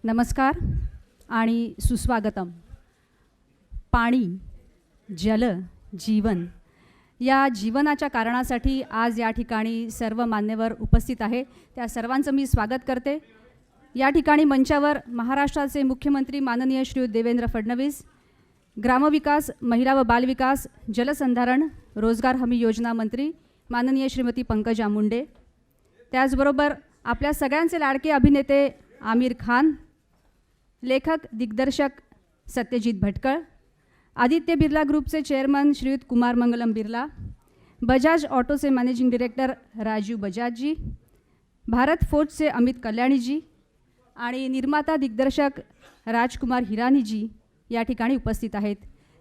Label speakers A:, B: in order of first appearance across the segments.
A: नमस्कार आणि सुस्वागतम. पाणी, जल, जीवन या जीवनाच्या कारणासाठी आज या ठिकाणी सर्व मान्यवर उपस्थित आहे. त्या सर्वांचं मी स्वागत करते. या ठिकाणी मंचावर महाराष्ट्राचे मुख्यमंत्री माननीय श्री देवेंद्र फडणवीस, ग्रामविकास, महिला व बालविकास, जलसंधारण, रोजगार हमी योजना मंत्री माननीय श्रीमती पंकजा मुंडे, त्याचबरोबर आपल्या सगळ्यांचे लाडके अभिनेते आमिर खान, लेखक दिग्दर्शक सत्यजित भटकळ, आदित्य बिर्ला ग्रुपचे चेअरमन श्रीयुत कुमार मंगलम बिर्ला, बजाज ऑटोचे मॅनेजिंग डायरेक्टर राजीव बजाजजी, भारत फोर्जचे अमित कल्याणीजी आणि निर्माता दिग्दर्शक राजकुमार हिरानीजी या ठिकाणी उपस्थित आहेत.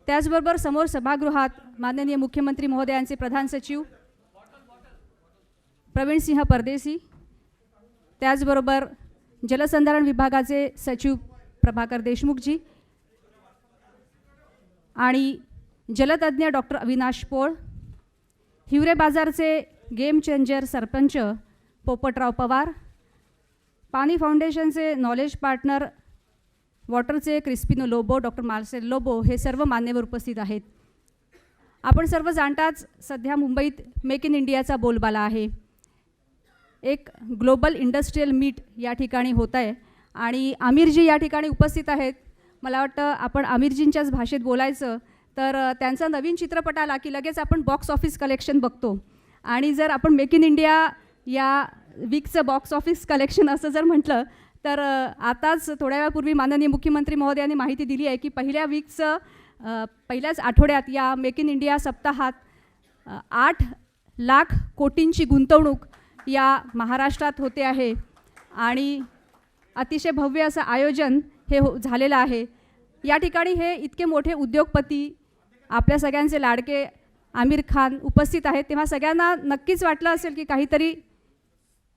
A: त्याचबरोबर समोर सभागृहात माननीय मुख्यमंत्री महोदयांचे प्रधान सचिव प्रवीण सिंह परदेसी, त्याचबरोबर जलसंधारण विभागाचे सचिव प्रभाकर देशमुखजी आणि जलतज्ञ डॉक्टर अविनाश पोळ, हिवरे बाजारचे गेम चेंजर सरपंच पोपटराव पवार, पाणी फाउंडेशनचे नॉलेज पार्टनर वॉटरचे क्रिस्पिनो लोबो डॉक्टर मार्सेल लोबो हे सर्व मान्यवर उपस्थित आहेत. आपण सर्व जाणताच सध्या मुंबईत मेक इन इंडियाचा बोलबाला आहे. एक ग्लोबल इंडस्ट्रियल मीट या ठिकाणी होत आहे आणि आमिरजी या ठिकाणी उपस्थित आहेत. मला वाटतं आपण आमिरजींच्याच भाषेत बोलायचं तर त्यांचा नवीन चित्रपट आला की लगेच आपण बॉक्स ऑफिस कलेक्शन बघतो आणि जर आपण मेक इन इंडिया या वीकचं बॉक्स ऑफिस कलेक्शन असं जर म्हटलं तर आताच थोड्या वेळापूर्वी माननीय मुख्यमंत्री महोदयांनी माहिती दिली आहे की पहिल्याच आठवड्यात या मेक इन इंडिया सप्ताहात 8 लाख कोटींची गुंतवणूक या महाराष्ट्रात होते आहे आणि अतिशय भव्य असं आयोजन हे झालेलं आहे. या ठिकाणी हे इतके मोठे उद्योगपती आपल्या सगळ्यांचे लाडके आमिर खान उपस्थित आहेत, तेव्हा सगळ्यांना नक्कीच वाटलं असेल की काहीतरी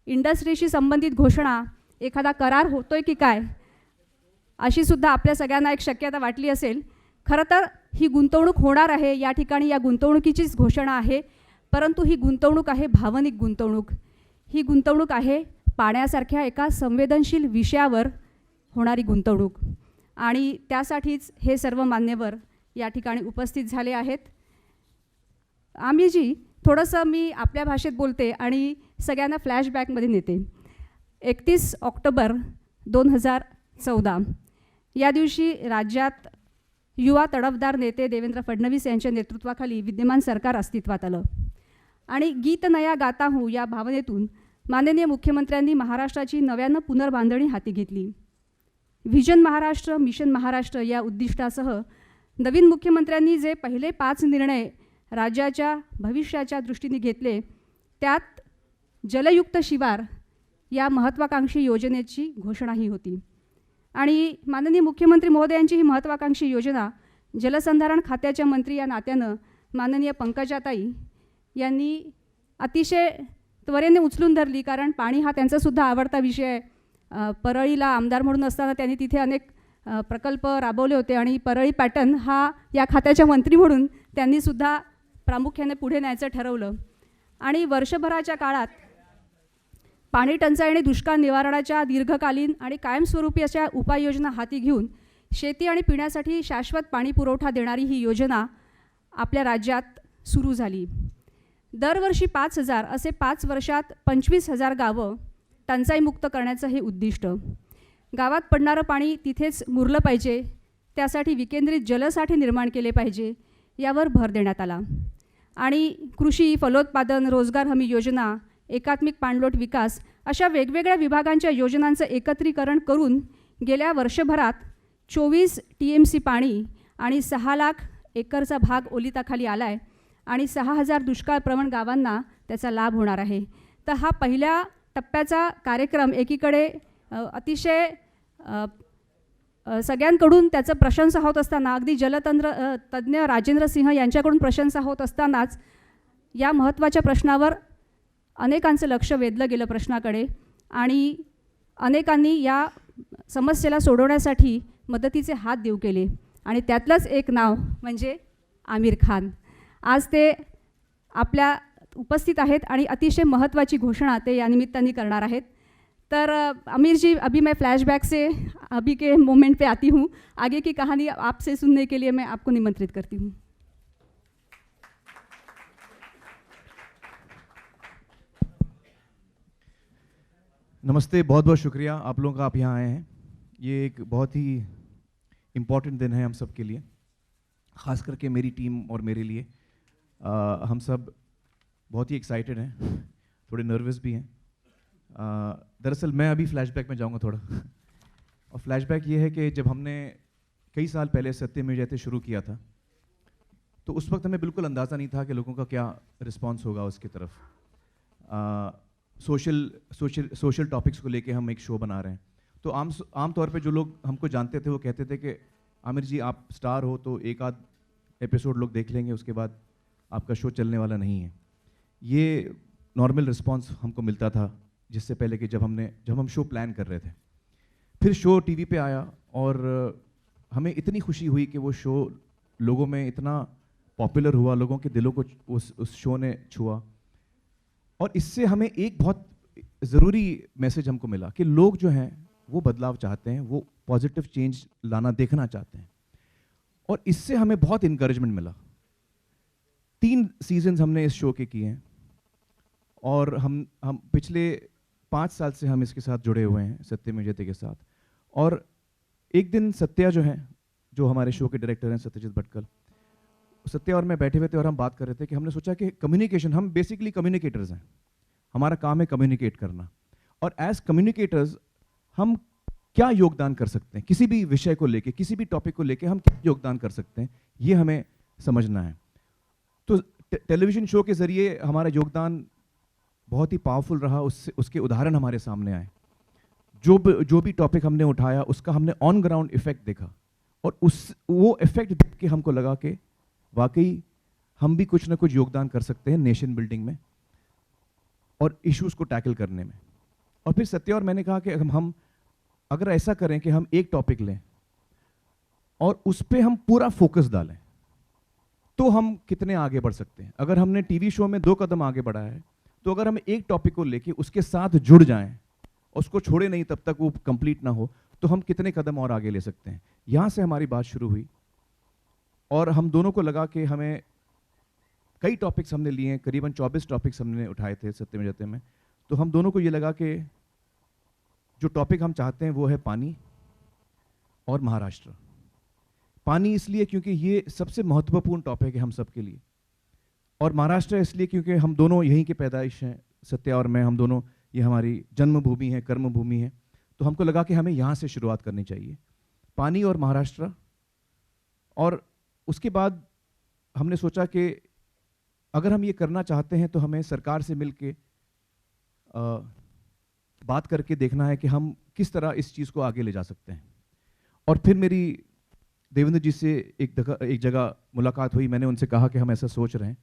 A: इंडस्ट्रीशी संबंधित घोषणा, एखादा करार होतोय की काय, अशी सुद्धा आपल्या सगळ्यांना एक शक्यता वाटली असेल. खरं तर ही गुंतवणूक होणार आहे. या ठिकाणी या गुंतवणुकीचीच घोषणा आहे, परंतु ही गुंतवणूक आहे भावनिक गुंतवणूक. ही गुंतवणूक आहे पाण्यासारख्या एका संवेदनशील विषयावर होणारी गुंतवणूक आणि त्यासाठीच हे सर्व मान्यवर या ठिकाणी उपस्थित झाले आहेत. आमिरजी, थोडंसं मी आपल्या भाषेत बोलते आणि सगळ्यांना फ्लॅशबॅकमध्ये नेते. 31 ऑक्टोबर 2014 या दिवशी राज्यात युवा तडफदार नेते देवेंद्र फडणवीस यांच्या नेतृत्वाखाली विद्यमान सरकार अस्तित्वात आलं आणि गीत नया गाता हूँ या भावनेतून माननीय मुख्यमंत्र्यांनी महाराष्ट्राची नव्यानं पुनर्बांधणी हाती घेतली. व्हिजन महाराष्ट्र, मिशन महाराष्ट्र या उद्दिष्टासह नवीन मुख्यमंत्र्यांनी जे पहिले 5 निर्णय राज्याच्या भविष्याच्या दृष्टीने घेतले त्यात जलयुक्त शिवार या महत्त्वाकांक्षी योजनेची घोषणाही होती आणि माननीय मुख्यमंत्री महोदयांची ही महत्त्वाकांक्षी योजना जलसंधारण खात्याच्या मंत्री या नात्यानं माननीय पंकजाताई यांनी अतिशय त्वरेने उचलून धरली, कारण पाणी हा त्यांचासुद्धा आवडता विषय आहे. परळीला आमदार म्हणून असताना त्यांनी तिथे अनेक प्रकल्प राबवले होते आणि परळी पॅटर्न हा या खात्याच्या मंत्री म्हणून त्यांनीसुद्धा प्रामुख्याने पुढे न्यायचं ठरवलं आणि वर्षभराच्या काळात पाणी टंचाई आणि दुष्काळ निवारणाच्या दीर्घकालीन आणि कायमस्वरूपी अशा उपाययोजना हाती घेऊन शेती आणि पिण्यासाठी शाश्वत पाणी पुरवठा देणारी ही योजना आपल्या राज्यात सुरू झाली. दरवर्षी 5,000 असे 5 वर्षात 25,000 गावं टंचाईमुक्त करण्याचं हे उद्दिष्ट. गावात पडणारं पाणी तिथेच मुरलं पाहिजे, त्यासाठी विकेंद्रित जलसाठे निर्माण केले पाहिजे यावर भर देण्यात आला आणि कृषी, फलोत्पादन, रोजगार हमी योजना, एकात्मिक पाणलोट विकास अशा वेगवेगळ्या विभागांच्या योजनांचं एकत्रीकरण करून गेल्या वर्षभरात 24 TMC पाणी आणि 6 लाख एकरचा भाग ओलिताखाली आला आहे आणि 6,000 दुष्काळ प्रवण गावांना त्याचा लाभ होणार आहे. तर हा पहिल्या टप्प्याचा कार्यक्रम एकीकडे अतिशय सगळ्यांकडून त्याचं प्रशंसा होत असताना, अगदी तज्ञ राजेंद्र सिंह यांच्याकडून प्रशंसा होत असतानाच या महत्त्वाच्या प्रश्नावर अनेकांचं लक्ष वेधलं गेलं प्रश्नाकडे आणि अनेकांनी या समस्येला सोडवण्यासाठी मदतीचे हात देऊ केले आणि त्यातलंच एक नाव म्हणजे आमिर खान. आज ते आपल्या उपस्थित आहेत आणि अतिशय महत्त्वाची घोषणा ते या निमित्ताने करणार आहेत. तर आमिर जी, अभी मैं फ्लैशबैक से अभी के मोमेंट पे आती हूँ। आगे की कहानी आपसे सुनने के लिए मैं आपको निमंत्रित करती हूँ।
B: नमस्ते, बहुत बहुत शुक्रिया आप लोगों का, आप यहाँ आए हैं। ये एक बहुत ही इम्पॉर्टेंट दिन है हम सब के लिए, ख़ास करके मेरी टीम और मेरे लिए। हम सब बहुत ही एक्साइटेड हैं, थोड़े नर्वस भी हैं। दरअसल मैं अभी फ्लैशबैक में जाऊंगा थोड़ा और फ्लैशबैक ये है कि जब हमने कई साल पहले सत्यमेव जयते शुरू किया था, तो उस वक्त हमें बिल्कुल अंदाज़ा नहीं था कि लोगों का क्या रिस्पॉन्स होगा उसकी तरफ। सोशल टॉपिक्स को लेके हम एक शो बना रहे हैं। तो आम तौर पे जो लोग हमको जानते थे वो कहते थे कि आमिर जी आप स्टार हो तो एक आध एपिसोड लोग देख लेंगे, उसके बाद आपका शो चलने वाला नहीं है। ये नॉर्मल रिस्पांस हमको मिलता था जिससे पहले कि जब हम शो प्लान कर रहे थे। फिर शो टीवी पे आया और हमें इतनी खुशी हुई कि वो शो लोगों में इतना पॉपुलर हुआ, लोगों के दिलों को उस शो ने छुआ। और इससे हमें एक बहुत ज़रूरी मैसेज हमको मिला कि लोग जो हैं वो बदलाव चाहते हैं, वो पॉजिटिव चेंज लाना देखना चाहते हैं। और इससे हमें बहुत इनकरेजमेंट मिला। 3 सीजन्स हमने इस शो के किए हैं और हम पिछले 5 साल से हम इसके साथ जुड़े हुए हैं, सत्यमेव जयते के साथ। और एक दिन सत्या जो हैं, जो हमारे शो के डायरेक्टर हैं सत्यजीत भटकल, सत्या और मैं बैठे हुए थे और हम बात कर रहे थे कि हमने सोचा कि कम्युनिकेशन, हम बेसिकली कम्युनिकेटर्स हैं, हमारा काम है कम्युनिकेट करना। और एज कम्युनिकेटर्स हम क्या योगदान कर सकते हैं किसी भी विषय को लेके, किसी भी टॉपिक को लेके हम क्या योगदान कर सकते हैं, ये हमें समझना है। तो टेलीविज़न शो के ज़रिए हमारा योगदान बहुत ही पावरफुल रहा। उसके उदाहरण हमारे सामने आए। जो भी टॉपिक हमने उठाया उसका हमने ऑन ग्राउंड इफेक्ट देखा और वो इफेक्ट देख के हमको लगा कि वाकई हम भी कुछ ना कुछ योगदान कर सकते हैं नेशन बिल्डिंग में और इश्यूज को टैकल करने में। और फिर सत्या और मैंने कहा कि हम अगर ऐसा करें कि हम एक टॉपिक लें और उस पर हम पूरा फोकस डालें तो हम कितने आगे बढ़ सकते हैं। अगर हमने टीवी शो में 2 कदम आगे बढ़ा है, तो अगर हम एक टॉपिक को लेके उसके साथ जुड़ जाएं और उसको छोड़े नहीं तब तक वो कंप्लीट ना हो, तो हम कितने कदम और आगे ले सकते हैं। यहाँ से हमारी बात शुरू हुई और हम दोनों को लगा कि हमें कई टॉपिक्स हमने लिए हैं, करीबन 24 टॉपिक्स हमने उठाए थे सत्यमेव जयते में। तो हम दोनों को ये लगा कि जो टॉपिक हम चाहते हैं वो है पानी और महाराष्ट्र। पानी इसलिए क्योंकि ये सबसे महत्वपूर्ण टॉपिक है हम सबके लिए, और महाराष्ट्र इसलिए क्योंकि हम दोनों यहीं के पैदाइश हैं, सत्या और मैं, हम दोनों, ये हमारी जन्मभूमि है, कर्मभूमि है। तो हमको लगा कि हमें यहाँ से शुरुआत करनी चाहिए, पानी और महाराष्ट्र। और उसके बाद हमने सोचा कि अगर हम ये करना चाहते हैं तो हमें सरकार से मिल के बात करके देखना है कि हम किस तरह इस चीज़ को आगे ले जा सकते हैं। और फिर मेरी देवेंद्र जी से एक जगह मुलाकात हुई। मैंने उनसे कहा कि हम ऐसा सोच रहे हैं,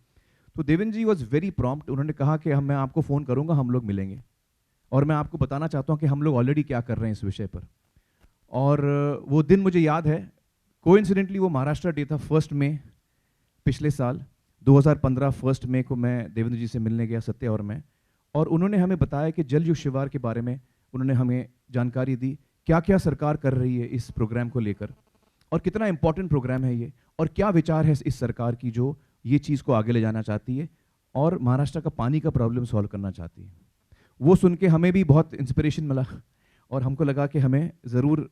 B: तो देवेंद्र जी वॉज वेरी प्रॉम्प्ट। उन्होंने कहा कि मैं आपको फ़ोन करूँगा, हम लोग मिलेंगे और मैं आपको बताना चाहता हूँ कि हम लोग ऑलरेडी क्या कर रहे हैं इस विषय पर। और वो दिन मुझे याद है, कोइंसिडेंटली वो महाराष्ट्र डे था, 1 मई पिछले साल 2015 1 मई को मैं देवेंद्र जी से मिलने गया, सत्या और मैं। और उन्होंने हमें बताया कि जल युग शिवार के बारे में उन्होंने हमें जानकारी दी, क्या क्या सरकार कर रही है इस प्रोग्राम को लेकर और कितना इंपॉर्टेंट प्रोग्राम है ये, और क्या विचार है इस सरकार की जो ये चीज़ को आगे ले जाना चाहती है और महाराष्ट्र का पानी का प्रॉब्लम सॉल्व करना चाहती है। वो सुन के हमें भी बहुत इंस्पिरेशन मिला और हमको लगा कि हमें ज़रूर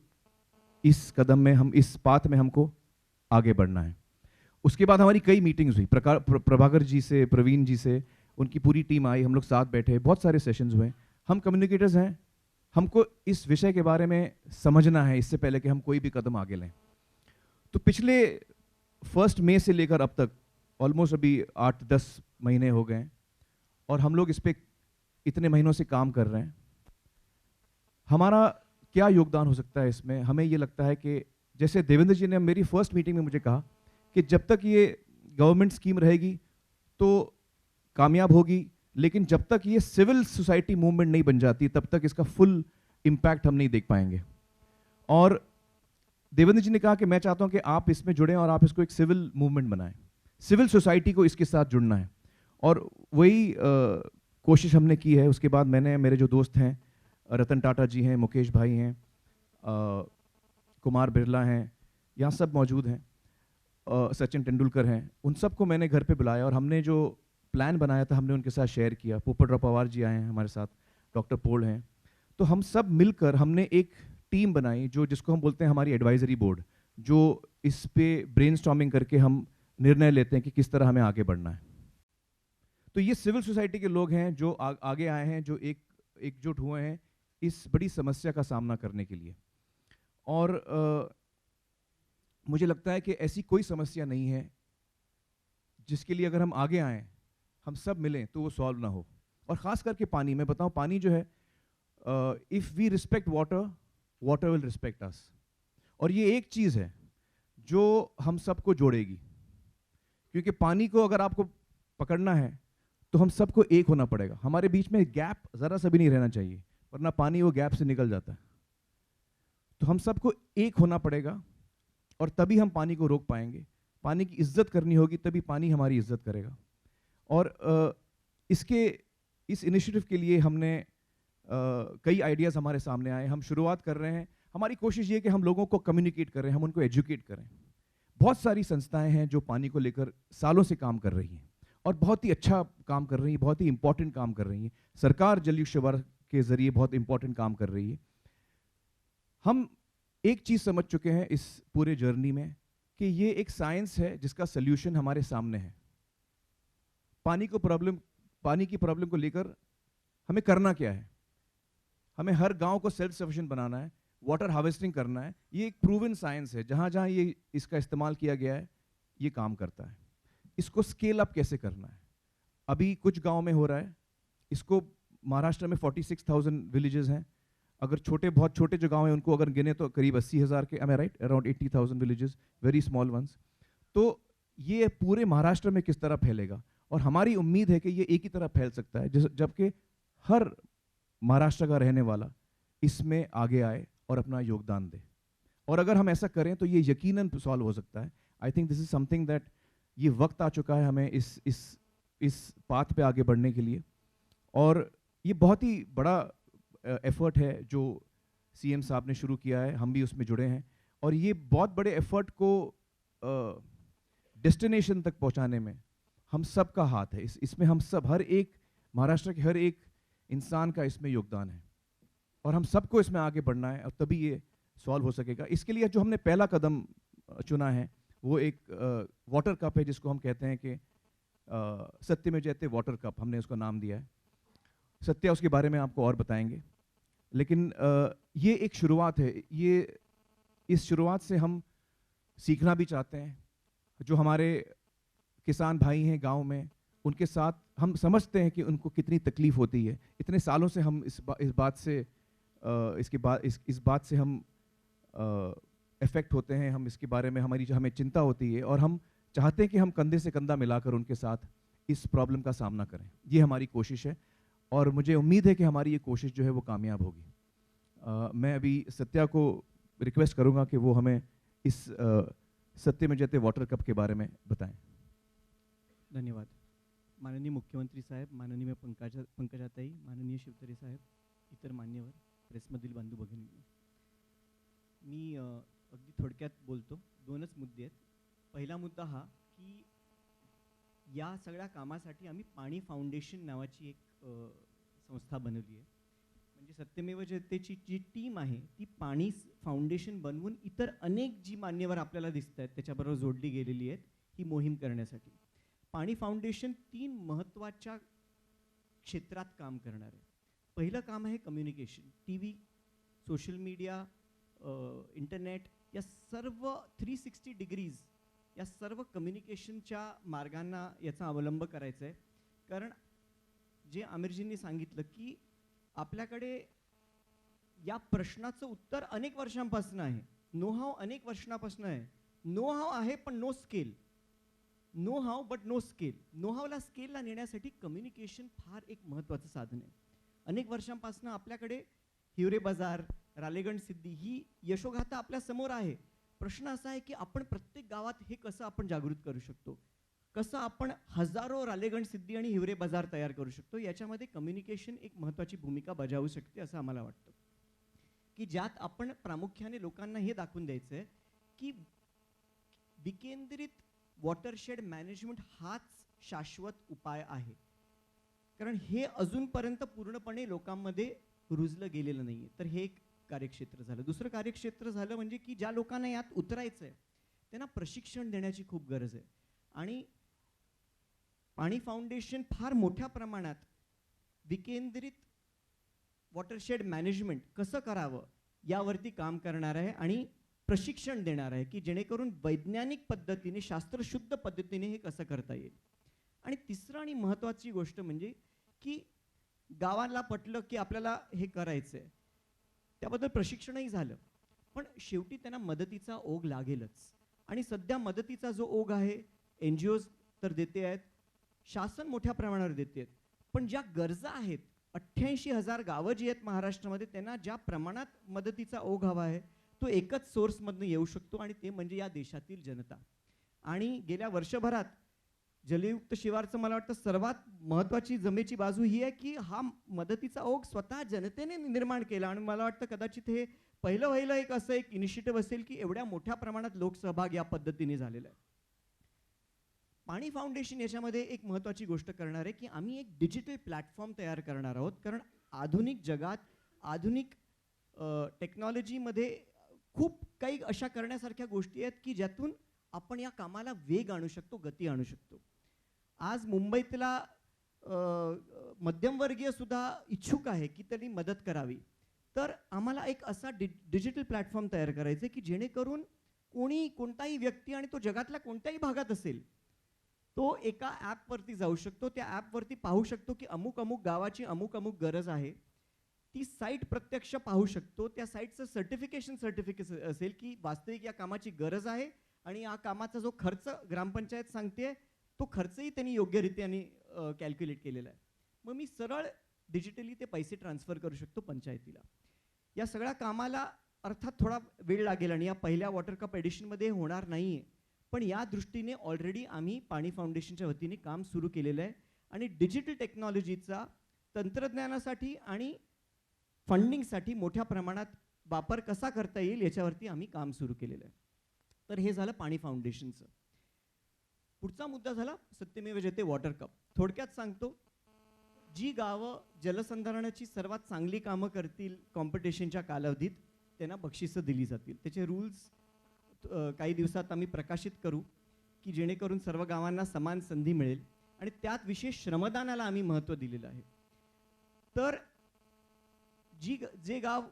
B: इस कदम में, हम इस पाथ में हमको आगे बढ़ना है। उसके बाद हमारी कई मीटिंग्स हुई, प्रभाकर जी से, प्रवीण जी से, उनकी पूरी टीम आई, हम लोग साथ बैठे, बहुत सारे सेशंस हुए। हम कम्युनिकेटर्स हैं, हमको इस विषय के बारे में समझना है इससे पहले कि हम कोई भी कदम आगे लें। तो पिछले 1 मई से लेकर अब तक ऑलमोस्ट अभी 8-10 महीने हो गए और हम लोग इस पर इतने महीनों से काम कर रहे हैं। हमारा क्या योगदान हो सकता है इसमें? हमें ये लगता है कि जैसे देवेंद्र जी ने मेरी फर्स्ट मीटिंग में मुझे कहा कि जब तक ये गवर्नमेंट स्कीम रहेगी तो कामयाब होगी, लेकिन जब तक ये सिविल सोसाइटी मूवमेंट नहीं बन जाती तब तक इसका फुल इम्पैक्ट हम नहीं देख पाएंगे। और देवेंद्र जी ने कहा कि मैं चाहता हूं कि आप इसमें जुड़ें और आप इसको एक सिविल मूवमेंट बनाएं, सिविल सोसाइटी को इसके साथ जुड़ना है। और वही कोशिश हमने की है। उसके बाद मैंने, मेरे जो दोस्त हैं रतन टाटा जी हैं, मुकेश भाई हैं, कुमार बिरला हैं, यहाँ सब मौजूद हैं, सचिन तेंदुलकर हैं। उन सबको मैंने घर पे बुलाया और हमने जो प्लान बनाया था हमने उनके साथ शेयर किया। पोपटराव पवार जी आए हैं हमारे साथ, डॉक्टर पोल हैं। तो हम सब मिलकर हमने एक टीम बनाई जो जिसको हम बोलते हैं हमारी एडवाइजरी बोर्ड, जो इस पे ब्रेनस्टॉर्मिंग करके हम निर्णय लेते हैं कि किस तरह हमें आगे बढ़ना है। तो ये सिविल सोसाइटी के लोग हैं जो आगे आए हैं, जो एकजुट हुए हैं इस बड़ी समस्या का सामना करने के लिए। और मुझे लगता है कि ऐसी कोई समस्या नहीं है जिसके लिए अगर हम आगे आएँ, हम सब मिलें तो वो सॉल्व ना हो। और ख़ास करके पानी, मैं बताऊं पानी जो है, if we respect water, water will respect us. और ये एक चीज़ है जो हम सबको जोड़ेगी, क्योंकि पानी को अगर आपको पकड़ना है तो हम सबको एक होना पड़ेगा। हमारे बीच में गैप ज़रा सा भी नहीं रहना चाहिए, वरना पानी वो गैप से निकल जाता है। तो हम सबको एक होना पड़ेगा और तभी हम पानी को रोक पाएंगे। पानी की इज्जत करनी होगी, तभी पानी हमारी इज्जत करेगा। और इस इनिशिएटिव के लिए हमने कई आइडियाज़ हमारे सामने आए। हम शुरुआत कर रहे हैं, हमारी कोशिश ये है कि हम लोगों को कम्युनिकेट करें, हम उनको एजुकेट करें। बहुत सारी संस्थाएं हैं जो पानी को लेकर सालों से काम कर रही हैं और बहुत ही अच्छा काम कर रही हैं, बहुत ही इंपॉर्टेंट काम कर रही हैं। सरकार जल युग शिविर के जरिए बहुत इंपॉर्टेंट काम कर रही है। हम एक चीज़ समझ चुके हैं इस पूरे जर्नी में कि ये एक साइंस है जिसका सल्यूशन हमारे सामने है। पानी की प्रॉब्लम को लेकर हमें करना क्या है? हमें हर गांव को सेल्फ सफिशिएंट बनाना है, वाटर हार्वेस्टिंग करना है। ये एक प्रूवन साइंस है, जहां जहां ये इसका इस्तेमाल किया गया है ये काम करता है। इसको स्केल अप कैसे करना है? अभी कुछ गांव में हो रहा है, इसको महाराष्ट्र में 46,000 विलेजेस हैं। अगर बहुत छोटे जो गांव हैं उनको अगर गिने तो करीब 80,000 के, I right, around 80,000 villages, very small ones. तो ये पूरे महाराष्ट्र में किस तरह फैलेगा? और हमारी उम्मीद है कि ये एक ही तरह फैल सकता है, जबकि हर महाराष्ट्र का रहने वाला इसमें आगे आए और अपना योगदान दे। और अगर हम ऐसा करें तो ये यकीनन सॉल्व हो सकता है। I think this is something that ये वक्त आ चुका है हमें इस पाथ पे आगे बढ़ने के लिए। और ये बहुत ही बड़ा एफर्ट है जो सीएम साहब ने शुरू किया है, हम भी उसमें जुड़े हैं। और ये बहुत बड़े एफर्ट को डेस्टिनेशन तक पहुंचाने में हम सब का हाथ है। इसमें हम सब, हर एक महाराष्ट्र के हर एक इंसान का इसमें योगदान है और हम सबको इसमें आगे बढ़ना है और तभी ये सॉल्व हो सकेगा। इसके लिए जो हमने पहला कदम चुना है वो एक वाटर कप है, जिसको हम कहते हैं कि सत्य में जयते वाटर कप, हमने उसका नाम दिया है। सत्या उसके बारे में आपको और बताएंगे, लेकिन ये एक शुरुआत है। इस शुरुआत से हम सीखना भी चाहते हैं। जो हमारे किसान भाई हैं गांव में, उनके साथ हम समझते हैं कि उनको कितनी तकलीफ होती है। इतने सालों से हम इस बात से हम इफेक्ट होते हैं। हम इसके बारे में हमें चिंता होती है और हम चाहते हैं कि हम कंधे से कंधा मिलाकर उनके साथ इस प्रॉब्लम का सामना करें। ये हमारी कोशिश है और मुझे उम्मीद है कि हमारी ये कोशिश जो है वो कामयाब होगी। मैं अभी सत्या को रिक्वेस्ट करूंगा कि वो हमें इस सत्य में जयते वाटर कप के बारे में बताएं।
C: धन्यवाद। माननीय मुख्यमंत्री साहेब, माननीय पंकजाताई, माननीय शिवतरे साहेब, इतर मान्यवर, प्रेसमधील बांधू भगिनी, मी अगदी थोडक्यात बोलतो। दोनच मुद्दे आहेत। पहिला मुद्दा हा की या सगळ्या कामासाठी आम्ही पाणी फाउंडेशन नावाची एक संस्था बनवली आहे। म्हणजे सत्यमेव जयतेची जी टीम आहे ती पाणी फाउंडेशन बनवून इतर अनेक जी मान्यवर आपल्याला दिसत आहेत त्याच्याबरोबर जोडली गेलेली आहेत ही मोहीम करण्यासाठी। पाणी फाउंडेशन 3 महत्त्वाच्या क्षेत्रात काम करणार आहे। पहिलं काम आहे communication. TV, social media, internet या सर्व 360 डिग्रीज या सर्व कम्युनिकेशनच्या मार्गांना याचा अवलंब करायचा आहे। कारण जे आमिरजींनी सांगितलं की आपल्याकडे या प्रश्नाचं उत्तर अनेक वर्षांपासून आहे, नो हाव अनेक वर्षांपासून आहे। नो हाव आहे पण no scale, know how but no scale. Know हावला स्केलला नेण्यासाठी कम्युनिकेशन फार एक महत्त्वाचं साधन आहे। अनेक वर्षांपासून आपल्याकडे हिवरे बाजार, रालेगण सिद्धी ही यशोगाथा आपल्या समोर आहे। प्रश्न असा आहे की आपण प्रत्येक गावात हे कसं आपण जागृत करू शकतो। कसं आपण हजारो रालेगण सिद्धी आणि हिवरे बाजार तयार करू शकतो, याच्यामध्ये कम्युनिकेशन एक महत्त्वाची भूमिका बजावू शकते असं आम्हाला वाटतं. की ज्यात आपण प्रामुख्याने लोकांना हे दाखवून द्यायचं आहे की विकेंद्रित वॉटरशेड मॅनेजमेंट हाच शाश्वत उपाय आहे. कारण हे अजूनपर्यंत पूर्णपणे लोकांमध्ये रुजलं गेलेलं नाही आहे. तर हे एक कार्यक्षेत्र झालं. दुसरं कार्यक्षेत्र झालं म्हणजे की ज्या लोकांना यात उतरायचं आहे त्यांना प्रशिक्षण देण्याची खूप गरज आहे. आणि पाणी फाउंडेशन फार मोठ्या प्रमाणात विकेंद्रित वॉटरशेड मॅनेजमेंट कसं करावं यावरती काम करणार आहे आणि प्रशिक्षण देणार आहे की जेणेकरून वैज्ञानिक पद्धतीने शास्त्रशुद्ध पद्धतीने हे कसं करता येईल. आणि तिसरं आणि महत्त्वाची गोष्ट म्हणजे की गावाला पटलं की आपल्याला हे करायचं आहे, त्याबद्दल प्रशिक्षणही झालं, पण शेवटी त्यांना मदतीचा ओघ लागेलच. आणि सध्या मदतीचा जो ओघ आहे NGOs तर देते आहेत, शासन मोठ्या प्रमाणावर देते आहेत, पण ज्या गरजा आहेत 88,000 गावं जी आहेत महाराष्ट्रामध्ये त्यांना ज्या प्रमाणात मदतीचा ओघ हवा आहे तो एकच सोर्समधून येऊ शकतो आणि ते म्हणजे या देशातील जनता. आणि गेल्या वर्षभरात जलयुक्त शिवारचं मला वाटतं सर्वात महत्त्वाची जमेची बाजू ही आहे की हा मदतीचा ओघ स्वतः जनतेने निर्माण केला. आणि मला वाटतं कदाचित हे पहिलं एक असं एक इनिशिएटिव्ह असेल की एवढ्या मोठ्या प्रमाणात लोकसहभाग या पद्धतीने झालेला आहे. पाणी फाउंडेशन याच्यामध्ये एक महत्त्वाची गोष्ट करणार आहे की आम्ही एक डिजिटल प्लॅटफॉर्म तयार करणार आहोत. कारण आधुनिक जगात आधुनिक टेक्नॉलॉजीमध्ये खूप काही अशा करण्यासारख्या गोष्टी आहेत की ज्यातून आपण या कामाला वेग आणू शकतो, गती आणू शकतो. आज मुंबईतला मध्यमवर्गीय सुद्धा इच्छुक आहे की त्यांनी मदत करावी. तर आम्हाला एक असा डिजिटल प्लॅटफॉर्म तयार करायचा आहे की जेणेकरून कोणताही व्यक्ती आणि तो जगातल्या कोणत्याही भागात असेल तो एका ॲपवरती जाऊ शकतो. त्या ॲपवरती पाहू शकतो की अमुक अमुक गावाची अमुक अमुक गरज आहे. ती साईट प्रत्यक्ष पाहू शकतो. त्या साईटचं सर्टिफिकेट असेल की वास्तविक या कामाची गरज आहे आणि या कामाचा जो खर्च ग्रामपंचायत सांगते तो खर्चही त्यांनी योग्यरित्याने कॅल्क्युलेट केलेला आहे. मग मी सरळ डिजिटली ते पैसे ट्रान्सफर करू शकतो पंचायतीला. या सगळ्या कामाला अर्थात थोडा वेळ लागेल आणि या पहिल्या वॉटर कप एडिशनमध्ये होणार नाही आहे, पण या दृष्टीने ऑलरेडी आम्ही पाणी फाउंडेशनच्या वतीने काम सुरू केलेलं आहे. आणि डिजिटल टेक्नॉलॉजीचा तंत्रज्ञानासाठी आणि फंडिंगसाठी मोठ्या प्रमाणात वापर कसा करता येईल याच्यावरती आम्ही काम सुरू केलेलं आहे. तर हे झालं पाणी फाउंडेशनचं. पुढचा मुद्दा झाला सत्यमेव जयते वॉटर कप. थोडक्यात सांगतो, जी गावं जलसंधारणाची सर्वात चांगली कामं करतील कॉम्पिटिशनच्या कालावधीत त्यांना बक्षिसं दिली जातील. त्याचे रूल्स काही दिवसात आम्ही प्रकाशित करू की जेणेकरून सर्व गावांना समान संधी मिळेल. आणि त्यात विशेष श्रमदानाला आम्ही महत्त्व दिलेलं आहे. तर जे गाव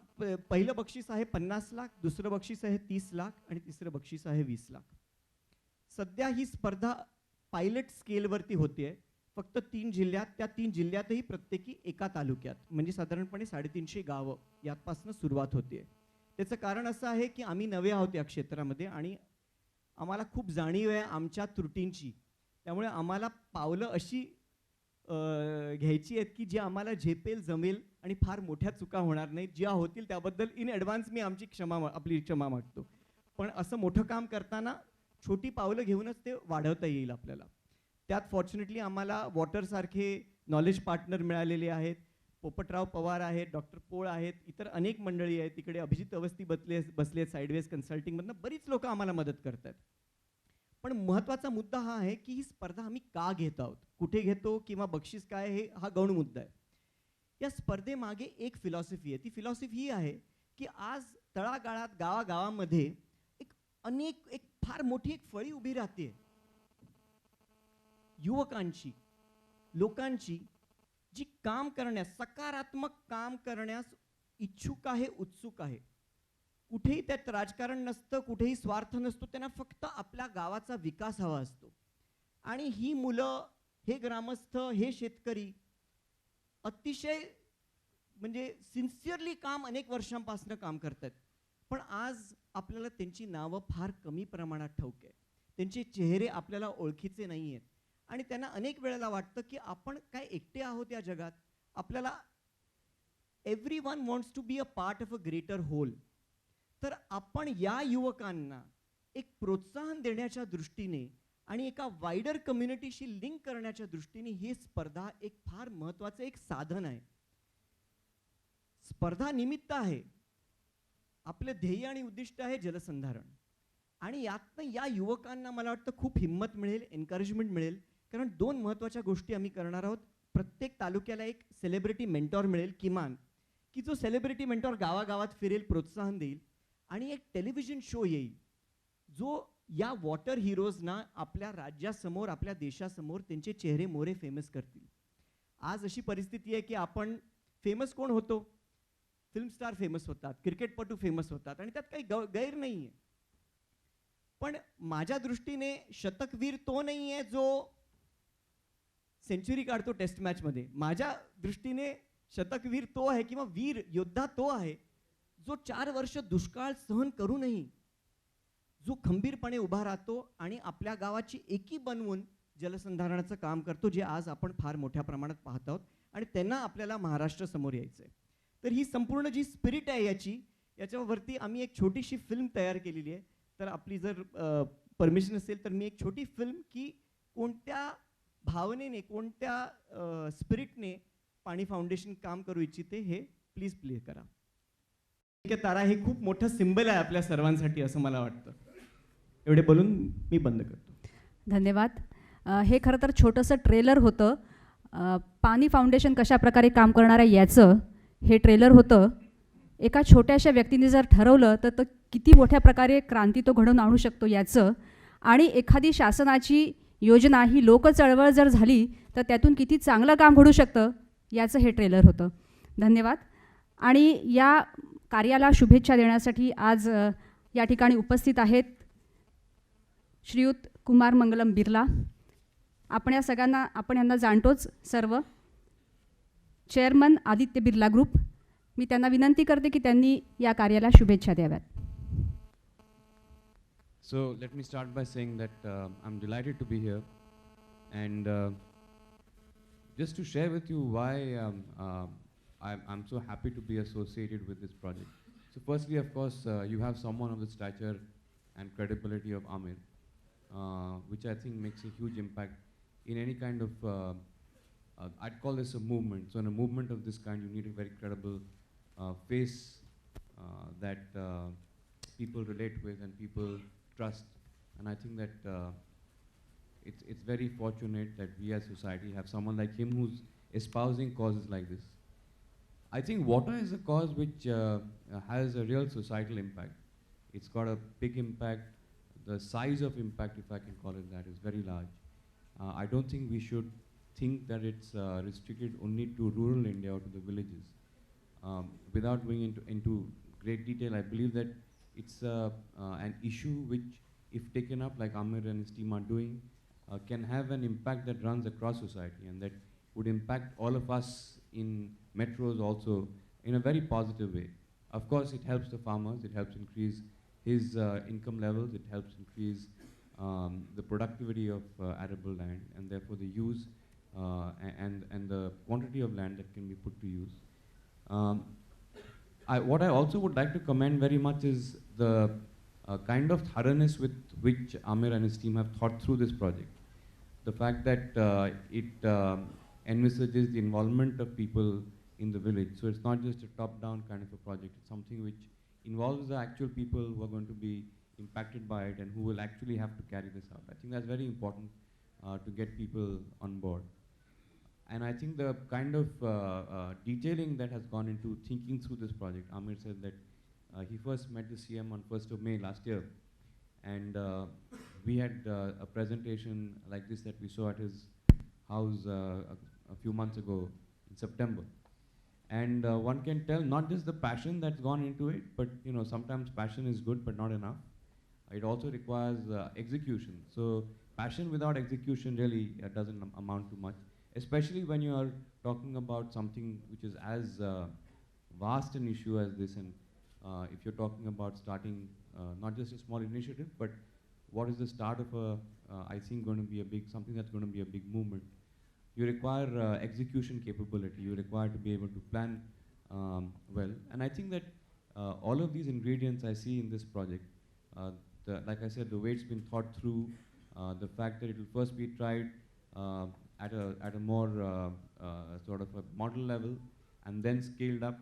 C: पहिलं बक्षीस आहे 50 लाख, दुसरं बक्षीस आहे 30 लाख आणि तिसरं बक्षीस आहे 20 लाख. सध्या ही स्पर्धा पायलट स्केलवरती होते फक्त 3 जिल्ह्यात. त्या 3 जिल्ह्यातही प्रत्येकी एका तालुक्यात म्हणजे साधारणपणे 350 गावं यापासून सुरुवात होते. त्याचं कारण असं आहे की आम्ही नवे आहोत या क्षेत्रामध्ये आणि आम्हाला खूप जाणीव आहे आमच्या त्रुटींची. त्यामुळे आम्हाला पावलं अशी घ्यायची आहेत की जे आम्हाला झेपेल, जमेल आणि फार मोठ्या चुका होणार नाहीत. ज्या होतील त्याबद्दल इन ॲडव्हान्स मी आपली क्षमा मागतो. पण असं मोठं काम करताना छोटी पावलं घेऊनच ते वाढवता येईल आपल्याला. त्यात फॉर्च्युनेटली आम्हाला वॉटरसारखे नॉलेज पार्टनर मिळालेले आहेत. पोपटराव पवार आहेत, डॉक्टर पोळ आहेत, इतर अनेक मंडळी आहेत. तिकडे अभिजित अवस्थी बसले आहेत साईडवेज कन्सल्टिंगमधनं. बरीच लोकं आम्हाला मदत करतात. पण महत्त्वाचा मुद्दा हा आहे की ही स्पर्धा आम्ही का घेत आहोत, कुठे घेतो किंवा बक्षीस काय हा गौण मुद्दा आहे. या स्पर्धेमागे एक फिलॉसॉफी आहे. ती फिलॉसॉफी ही आहे की आज तळागाळात गावागावामध्ये एक फार मोठी एक फळी उभी राहते युवकांची, लोकांची, जी काम करण्यास, सकारात्मक काम करण्यास इच्छुक आहे, उत्सुक आहे. कुठेही त्यात राजकारण नसतं, कुठेही स्वार्थ नसतो. त्यांना फक्त आपल्या गावाचा विकास हवा असतो. आणि ही मुलं, हे ग्रामस्थ, हे शेतकरी अतिशय म्हणजे सिन्सिअरली काम अनेक वर्षांपासून काम करतात. पण आज आपल्याला त्यांची नावं फार कमी प्रमाणात ठाऊक आहे. त्यांचे चेहरे आपल्याला ओळखीचे नाही आहेत. आणि त्यांना अनेक वेळेला वाटतं की आपण काय एकटे आहोत या जगात. आपल्याला everyone wants to be a part of a greater whole. तर आपण या युवकांना एक प्रोत्साहन देण्याच्या दृष्टीने आणि एका वाईडर कम्युनिटीशी लिंक करण्याच्या दृष्टीने ही स्पर्धा एक फार महत्त्वाचं एक साधन आहे. स्पर्धा निमित्त आहे. आपले ध्येय आणि उद्दिष्ट आहे जलसंधारण. आणि यातनं या युवकांना मला वाटतं खूप हिंमत मिळेल, एन्करेजमेंट मिळेल. कारण 2 महत्त्वाच्या गोष्टी आम्ही करणार आहोत. प्रत्येक तालुक्याला एक सेलिब्रिटी मेंटॉर मिळेल किमान, की जो सेलिब्रिटी मेंटॉर गावागावात फिरेल, प्रोत्साहन देईल. आणि एक टेलिव्हिजन शो येईल जो या वॉटर हिरोजना आपल्या राज्यासमोर, आपल्या देशासमोर त्यांचे चेहरे मोहरे फेमस करतील. आज अशी परिस्थिती आहे की आपण फेमस कोण होतो? फिल्म स्टार फेमस होतात, क्रिकेटपटू फेमस होतात आणि त्यात काही गैर नाही आहे. पण माझ्या दृष्टीने शतकवीर तो नाही आहे जो सेंचुरी काढतो टेस्ट मॅचमध्ये. माझ्या दृष्टीने शतकवीर तो आहे किंवा वीर योद्धा तो आहे जो 4 वर्ष दुष्काळ सहन करूनही जो खंबीरपणे उभा राहतो आणि आपल्या गावाची एकी बनवून जलसंधारणाचं काम करतो, जे आज आपण फार मोठ्या प्रमाणात पाहत आहोत. आणि त्यांना आपल्याला महाराष्ट्र समोर यायचं आहे. तर ही संपूर्ण जी स्पिरिट आहे याच्यावरती आम्ही एक छोटीशी फिल्म तयार केलेली आहे. तर आपली जर परमिशन असेल तर मी एक छोटी फिल्म की कोणत्या भावनेने, कोणत्या स्पिरिटने पाणी फाउंडेशन काम करू इच्छिते हे प्लीज प्ले करा. तारा हे खूप मोठं सिंबल आहे आपल्या सर्वांसाठी असं मला वाटतं. एवढे बोलून मी बंद करतो.
A: धन्यवाद. हे खरं तर छोटंसं ट्रेलर होतं. पाणी फाउंडेशन कशा प्रकारे काम करणार आहे याचं हे ट्रेलर होतं. एका छोट्याशा व्यक्तीने जर ठरवलं तर किती मोठ्या प्रकारे क्रांती तो घडवून आणू शकतो याचं, आणि एखादी शासनाची योजना ही लोकचळवळ जर झाली तर त्यातून किती चांगलं काम घडू शकतं याचं हे ट्रेलर होतं. धन्यवाद. आणि या कार्याला शुभेच्छा देण्यासाठी आज या ठिकाणी उपस्थित आहेत श्रीयुत कुमार मंगलम बिर्ला. आपण या सगळ्यांना, आपण यांना जाणतोच सर्व. Chairman Aditya Birla group. मी त्यांना विनंती करते की त्यांनी या कार्याला शुभेच्छा द्याव्यात.
D: So let me start by saying that I'm delighted to be here, and just to share with you why I'm so happy to be associated with this project. So firstly, of course, you have someone of the stature and credibility of Amir, which I think makes a huge impact in any kind of, I'd call this a movement. So in a movement of this kind, you need a very credible face that people relate with and people trust. And I think that it's very fortunate that we as society have someone like him who's espousing causes like this. I think water is a cause which has a real societal impact. It's got a big impact. The size of impact, if I can call it that, is very large. I don't think we should think that it's restricted only to rural India or to the villages. Without going into great detail, I believe that it's an issue which, if taken up like Amir and his team are doing, can have an impact that runs across society and that would impact all of us in metros also in a very positive way. Of course, it helps the farmers, it helps increase his income levels, it helps increase the productivity of arable land, and therefore the use and the quantity of land that can be put to use. What I also would like to commend very much is the kind of thoroughness with which Amir and his team have thought through this project. The fact that it envisages the involvement of people in the village. So it's not just a top-down kind of a project. It's something which involves the actual people who are going to be impacted by it and who will actually have to carry this out. I think that's very important to get people on board. And I think the kind of detailing that has gone into thinking through this project. Amir said that he first met the CM on 1st of May last year, and we had a presentation like this that we saw at his house a few months ago in September. And one can tell not just the passion that's gone into it, but sometimes passion is good but not enough. It also requires execution. So passion without execution really doesn't amount to much, especially when you are talking about something which is as vast an issue as this. And if you're talking about starting not just a small initiative, but what is the start of I think going to be something that's going to be a big movement. You require execution capability. You require to be able to plan well. And I think that all of these ingredients I see in this project, like I said, the way it's been thought through, The fact that it will first be tried at a more sort of a model level and then scaled up,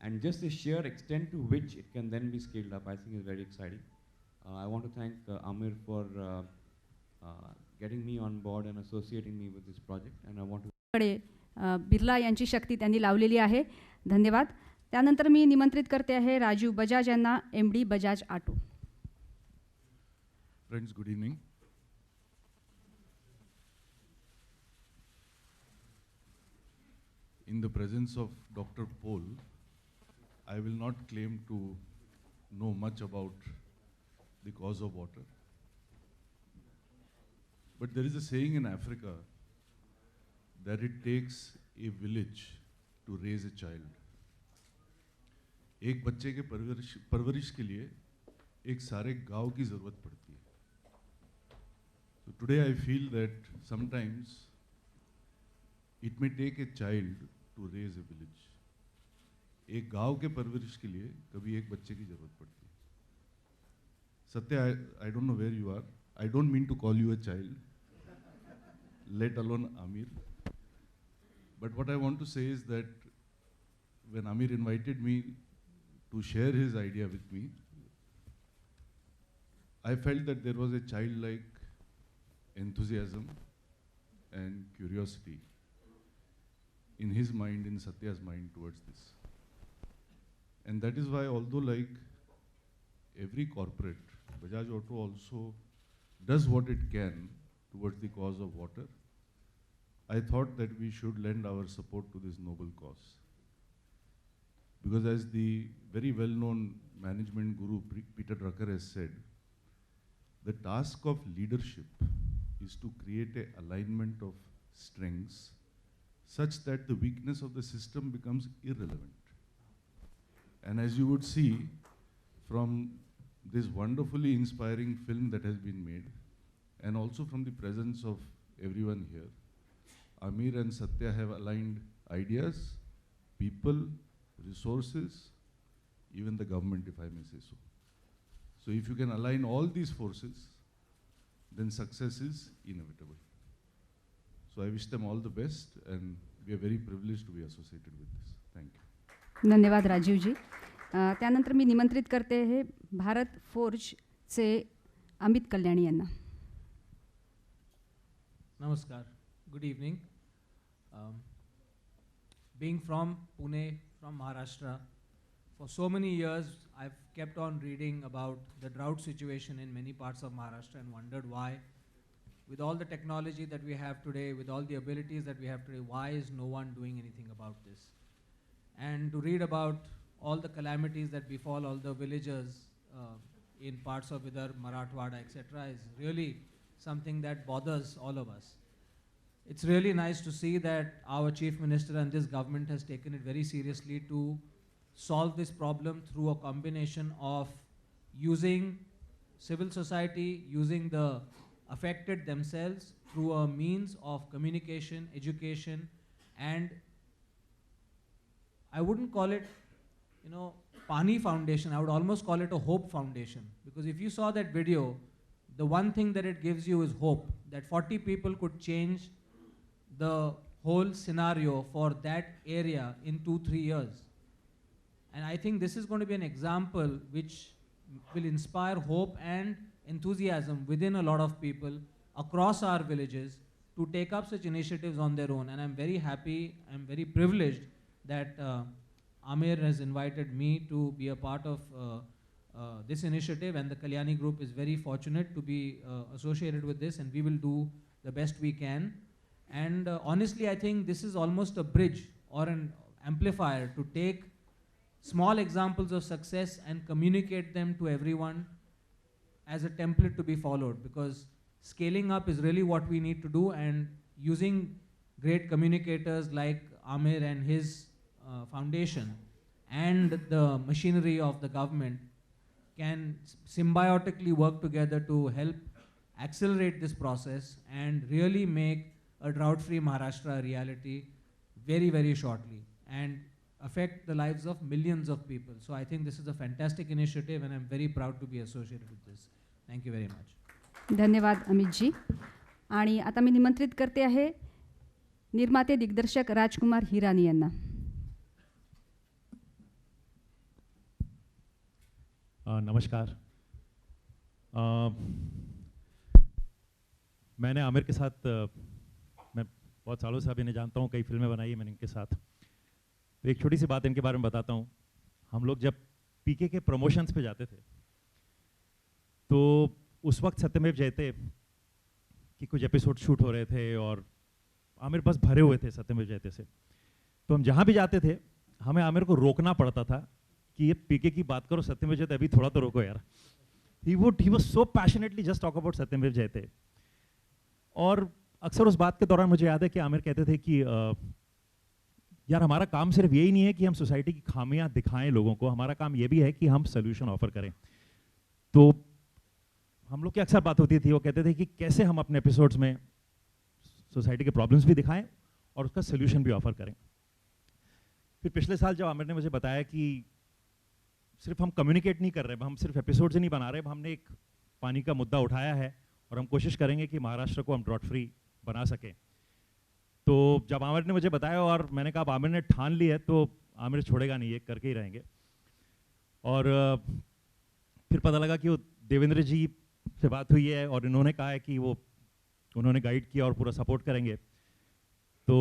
D: and just the sheer extent to which it can then be scaled up, I think is very exciting. I want to thank Amir for getting me on board and associating me with this project, and I want to
A: कडे बिर्ला यांची शक्ती त्यांनी लावलेली आहे. धन्यवाद. त्यानंतर मी निमंत्रित करते आहे राजू बजाज यांना, MD Bajaj auto.
E: Friends, good evening. In the presence of Dr. Paul, I will not claim to know much about the cause of water. But there is a saying in Africa that it takes a village to raise a child. एक बच्चे के परवरिश के लिए एक सारे गांव की ज़रूरत पड़ती है. So today I feel that sometimes it may take a child to raise a village. एक गांव के परवरिश के लिए कभी एक बच्चे की ज़रूरत पड़ती है. Satya, I don't know where you are. I don't mean to call you a child, let alone Amir. But what I want to say is that when Amir invited me to share his idea with me, I felt that there was a childlike enthusiasm and curiosity in his mind, in Satya's mind towards this. And that is why, although like every corporate, Bajaj Auto also does what it can towards the cause of water, I thought that we should lend our support to this noble cause. Because as the very well-known management guru Peter Drucker has said, the task of leadership is to create an alignment of strengths such that the weakness of the system becomes irrelevant. And as you would see from this wonderfully inspiring film that has been made, and also from the presence of everyone here, Amir and Satya have aligned ideas, people, resources, even the government, if I may say so. So if you can align all these forces, then success is inevitable. So I wish them all the best, and we are very privileged to be associated with this. Thank you.
A: धन्यवाद राजीवजी. त्यानंतर मी निमंत्रित करते आहे भारत फोर्जचे अमित कल्याणी यांना.
F: Namaskar. Good evening. Being from Pune, from Maharashtra, for so many years I've kept on reading about the drought situation in many parts of Maharashtra and wondered why, with all the technology that we have today, with all the abilities that we have today, why is no one doing anything about this? And to read about all the calamities that befall all the villagers in parts of Vidarbha, Marathwada, etc. is really something that bothers all of us. It's really nice to see that our Chief Minister and this government has taken it very seriously to solve this problem through a combination of using civil society, using the affected themselves through a means of communication, education, and I wouldn't call it, Pani Foundation, I would almost call it a hope foundation. Because if you saw that video, the one thing that it gives you is hope, that 40 people could change the whole scenario for that area in 2-3 years. And I think this is going to be an example which will inspire hope and enthusiasm within a lot of people across our villages to take up such initiatives on their own. And I'm very happy, I'm very privileged that Amir has invited me to be a part of this initiative, and the Kalyani Group is very fortunate to be associated with this, and we will do the best we can. And honestly, I think this is almost a bridge or an amplifier to take small examples of success and communicate them to everyone as a template to be followed, because scaling up is really what we need to do, and using great communicators like Amir and his foundation and the machinery of the government can symbiotically work together to help accelerate this process and really make a drought-free Maharashtra a reality very, very shortly and affect the lives of millions of people. So I think this is a fantastic initiative, and I'm very proud to be associated with this. Thank you very much.
A: धन्यवाद अमितजी. आणि आता मी निमंत्रित करते आहे निर्माते दिग्दर्शक राजकुमार हिरानी यांना.
G: नमस्कार. मैंने आमिर के साथ मैं बहुत सालों से अब इन्हें जानता हूँ, कई फिल्में बनाई है मैंने इनके साथ. तो एक छोटी सी बात इनके बारे में बताता हूँ. हम लोग जब पीके के प्रमोशंस पे जाते थे तो उस वक्त सत्यमेव जयते कि कुछ एपिसोड शूट हो रहे थे और आमिर बस भरे हुए थे सत्यमेव जयते से. तो हम जहाँ भी जाते थे हमें आमिर को रोकना पड़ता था कि ये पीके की बात करो, सत्यमेव जयते अभी थोड़ा तो रोको यार. He was so passionately just talk about Satyamev Jayate. और अक्सर उस बात के दौरान मुझे याद है कि आमिर कहते थे कि यार हमारा काम सिर्फ यही नहीं है कि हम सोसाइटी की खामियां दिखाएं लोगों को, हमारा काम ये भी है कि हम सोल्यूशन ऑफर करें. तो हम लोग की अक्सर बात होती थी, वो कहते थे कि कैसे हम अपने एपिसोड्स में सोसाइटी के प्रॉब्लम्स भी दिखाएं और उसका सोल्यूशन भी ऑफर करें. फिर पिछले साल जब आमिर ने मुझे बताया कि सिर्फ हम कम्युनिकेट नहीं कर रहे, हम सिर्फ एपिसोड्स ही नहीं बना रहे, हमने एक पानी का मुद्दा उठाया है और हम कोशिश करेंगे कि महाराष्ट्र को हम ड्रॉट फ्री बना सकें. तो जब आमिर ने मुझे बताया और मैंने कहा आमिर ने ठान ली है तो आमिर छोड़ेगा नहीं, ये करके ही रहेंगे. और फिर पता लगा कि वो देवेंद्र जी से बात हुई है और इन्होंने कहा है कि वो उन्होंने गाइड किया और पूरा सपोर्ट करेंगे. तो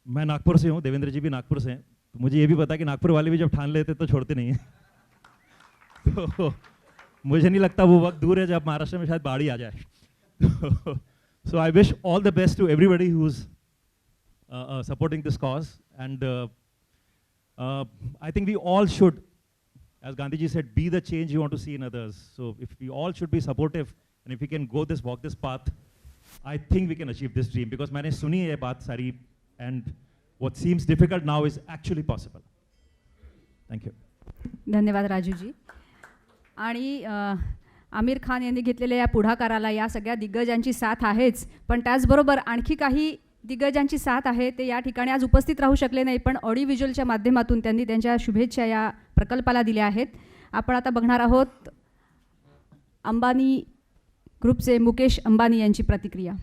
G: मैं नागपुर से हूँ, देवेंद्र जी भी नागपुर से हैं, तो मुझे ये भी पता है कि नागपुर वाले भी जब ठान लेते तो छोड़ते नहीं हैं. तो मुझे नहीं लगता वो वक्त दूर है जब महाराष्ट्र में शायद बाढ़ ही आ जाए. So I wish all the best to everybody who's supporting this cause, and I think we all should, as Gandhiji said, be the change you want to see in others. So if we all should be supportive, and if we can walk this path, I think we can achieve this dream. Because मैंने सुनी है बात सारी, and what seems difficult now is actually possible. Thank you.
A: धन्यवाद राजूजी. आणि आमिर खान यांनी घेतलेल्या या पुढाकाराला या सगळ्या दिग्गजांची साथ आहेच, पण त्याचबरोबर आणखी काही दिग्गजांची साथ आहे. ते या ठिकाणी आज उपस्थित राहू शकले नाही, पण ऑडिओ व्हिज्युअलच्या माध्यमातून त्यांनी त्यांच्या शुभेच्छा या प्रकल्पाला दिल्या आहेत. आपण आता बघणार आहोत अंबानी ग्रुपचे मुकेश अंबानी यांची प्रतिक्रिया.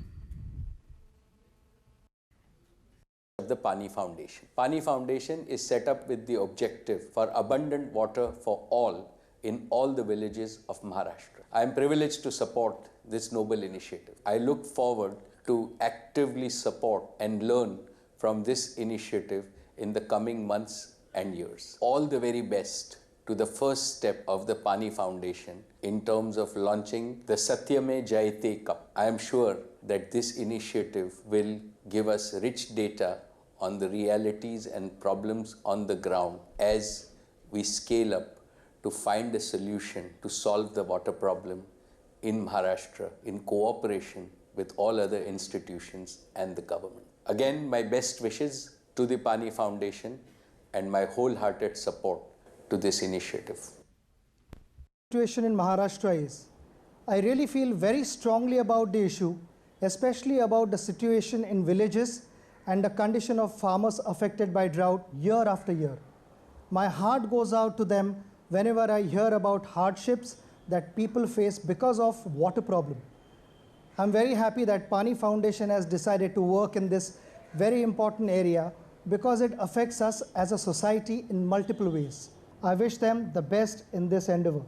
H: The Pani Foundation. Pani Foundation is set up with the objective for abundant water for all in all the villages of Maharashtra. I am privileged to support this noble initiative. I look forward to actively support and learn from this initiative in the coming months and years. All the very best to the first step of the Pani Foundation in terms of launching the Satyame Jayate Cup. I am sure that this initiative will give us rich data on the realities and problems on the ground as we scale up to find a solution to solve the water problem in Maharashtra in cooperation with all other institutions and the government. Again, my best wishes to the Pani Foundation and my wholehearted support to this initiative.
I: Situation in Maharashtra is, I really feel very strongly about the issue, especially about the situation in villages and the condition of farmers affected by drought year after year. My heart goes out to them whenever I hear about hardships that people face because of water problem. I'm very happy that Pani Foundation has decided to work in this very important area because it affects us as a society in multiple ways. I wish them the best in this endeavor.